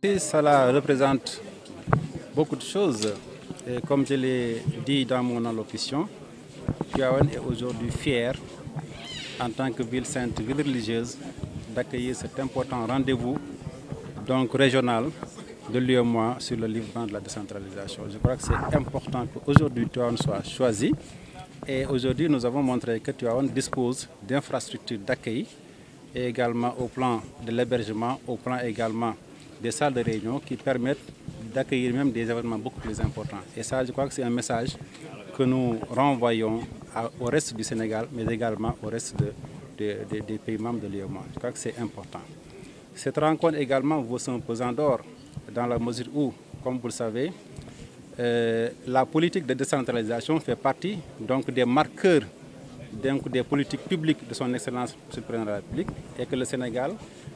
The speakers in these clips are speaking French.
Et cela représente beaucoup de choses. Et comme je l'ai dit dans mon allocution, Tivaouane est aujourd'hui fier, en tant que ville sainte, ville religieuse, d'accueillir cet important rendez-vous donc régional de l'UEMOA sur le livre blanc de la décentralisation. Je crois que c'est important qu'aujourd'hui Tivaouane soit choisi. Et aujourd'hui, nous avons montré que Tivaouane dispose d'infrastructures d'accueil et également au plan de l'hébergement, au plan également des salles de réunion qui permettent d'accueillir même des événements beaucoup plus importants. Et ça, je crois que c'est un message que nous renvoyons au reste du Sénégal, mais également au reste des pays membres de l'UEMOA. Je crois que c'est important. Cette rencontre également vaut son pesant d'or dans la mesure où, comme vous le savez, la politique de décentralisation fait partie donc, des marqueurs des politiques publiques de son Excellence Monsieur le Président de la République et que le Sénégal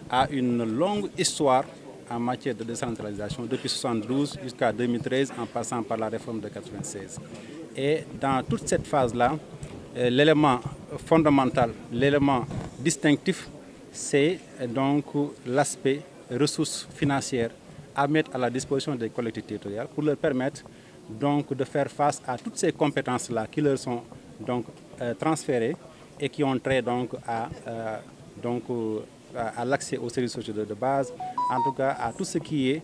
a une longue histoire en matière de décentralisation depuis 1972 jusqu'à 2013 en passant par la réforme de 1996. Et dans toute cette phase-là, l'élément fondamental, l'élément distinctif, c'est donc l'aspect ressources financières à mettre à la disposition des collectivités territoriales pour leur permettre donc de faire face à toutes ces compétences-là qui leur sont donc transférées et qui ont trait donc à l'accès aux services sociaux de base, en tout cas à tout ce qui est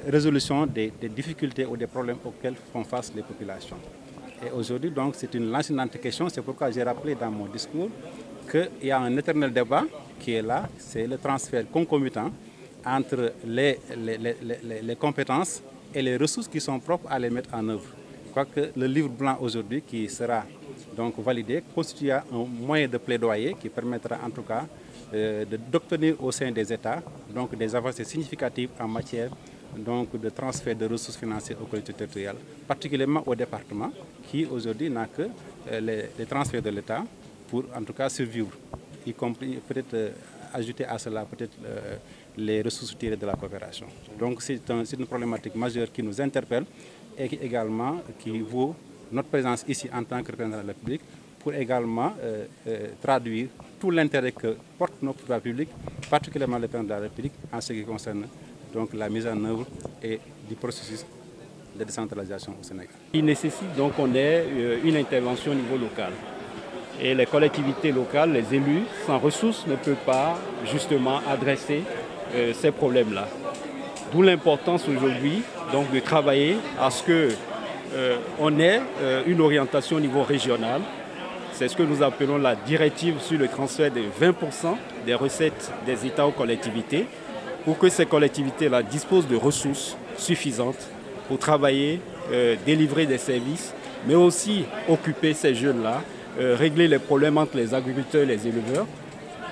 résolution des difficultés ou des problèmes auxquels font face les populations. Et aujourd'hui, donc, c'est une lancinante question, c'est pourquoi j'ai rappelé dans mon discours qu'il y a un éternel débat qui est là, c'est le transfert concomitant entre les compétences et les ressources qui sont propres à les mettre en œuvre. Je crois que le livre blanc aujourd'hui qui sera donc validé constitue un moyen de plaidoyer qui permettra en tout cas d'obtenir au sein des États donc, des avancées significatives en matière donc, de transfert de ressources financières aux collectivités territoriales, particulièrement au département qui aujourd'hui n'a que les transferts de l'État pour en tout cas survivre, y compris peut-être ajouter à cela peut-être les ressources tirées de la coopération. Donc c'est une problématique majeure qui nous interpelle et qui également qui vaut notre présence ici en tant que représentant de la République pour également traduire tout l'intérêt que porte notre pouvoir public, particulièrement le président de la République, en ce qui concerne donc la mise en œuvre et du processus de décentralisation au Sénégal. Il nécessite donc qu'on ait une intervention au niveau local. Et les collectivités locales, les élus, sans ressources, ne peuvent pas justement adresser ces problèmes-là. D'où l'importance aujourd'hui donc, de travailler à ce qu'on ait une orientation au niveau régional. C'est ce que nous appelons la directive sur le transfert de 20% des recettes des États aux collectivités pour que ces collectivités-là disposent de ressources suffisantes pour travailler, délivrer des services, mais aussi occuper ces jeunes-là, régler les problèmes entre les agriculteurs et les éleveurs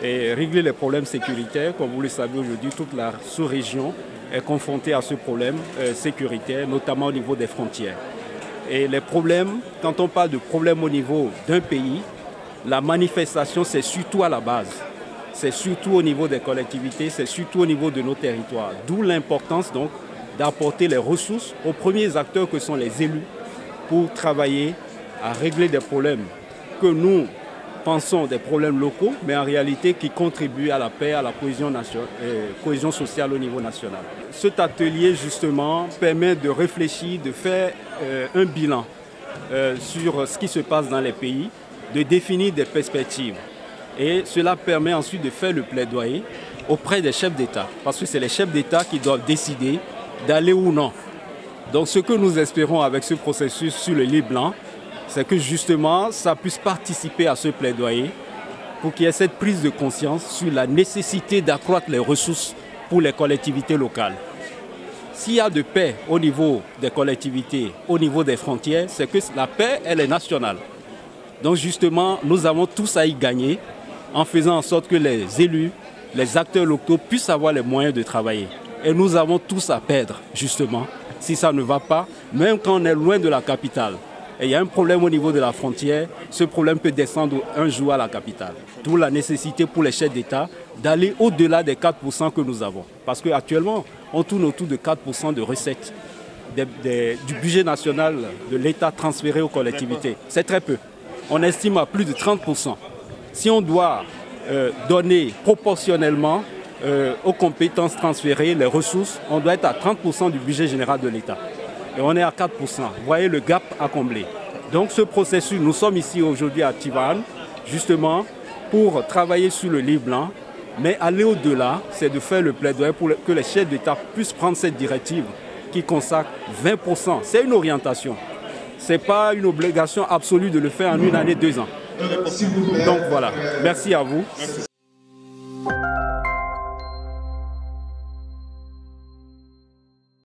et régler les problèmes sécuritaires. Comme vous le savez aujourd'hui, toute la sous-région est confrontée à ce problème sécuritaire, notamment au niveau des frontières. Et les problèmes, quand on parle de problèmes au niveau d'un pays, la manifestation c'est surtout à la base. C'est surtout au niveau des collectivités, c'est surtout au niveau de nos territoires. D'où l'importance donc d'apporter les ressources aux premiers acteurs que sont les élus pour travailler à régler des problèmes que nous pensons des problèmes locaux, mais en réalité qui contribuent à la paix, à la cohésion sociale au niveau national. Cet atelier, justement, permet de réfléchir, de faire un bilan sur ce qui se passe dans les pays, de définir des perspectives. Et cela permet ensuite de faire le plaidoyer auprès des chefs d'État, parce que c'est les chefs d'État qui doivent décider d'aller ou non. Donc ce que nous espérons avec ce processus sur le livre blanc, c'est que justement ça puisse participer à ce plaidoyer pour qu'il y ait cette prise de conscience sur la nécessité d'accroître les ressources pour les collectivités locales. S'il y a de paix au niveau des collectivités, au niveau des frontières, c'est que la paix, elle est nationale. Donc justement, nous avons tous à y gagner en faisant en sorte que les élus, les acteurs locaux puissent avoir les moyens de travailler. Et nous avons tous à perdre, justement, si ça ne va pas, même quand on est loin de la capitale. Et il y a un problème au niveau de la frontière, ce problème peut descendre un jour à la capitale. D'où la nécessité pour les chefs d'État d'aller au-delà des 4% que nous avons. Parce qu'actuellement, on tourne autour de 4% de recettes du budget national de l'État transféré aux collectivités. C'est très peu. On estime à plus de 30%. Si on doit donner proportionnellement aux compétences transférées, les ressources, on doit être à 30% du budget général de l'État. Et on est à 4%. Vous voyez le gap à combler. Donc ce processus, nous sommes ici aujourd'hui à Tivaouane, justement pour travailler sur le livre blanc, mais aller au-delà, c'est de faire le plaidoyer pour que les chefs d'État puissent prendre cette directive qui consacre 20%. C'est une orientation. Ce n'est pas une obligation absolue de le faire en une année, 2 ans. Donc voilà, merci à vous. Merci.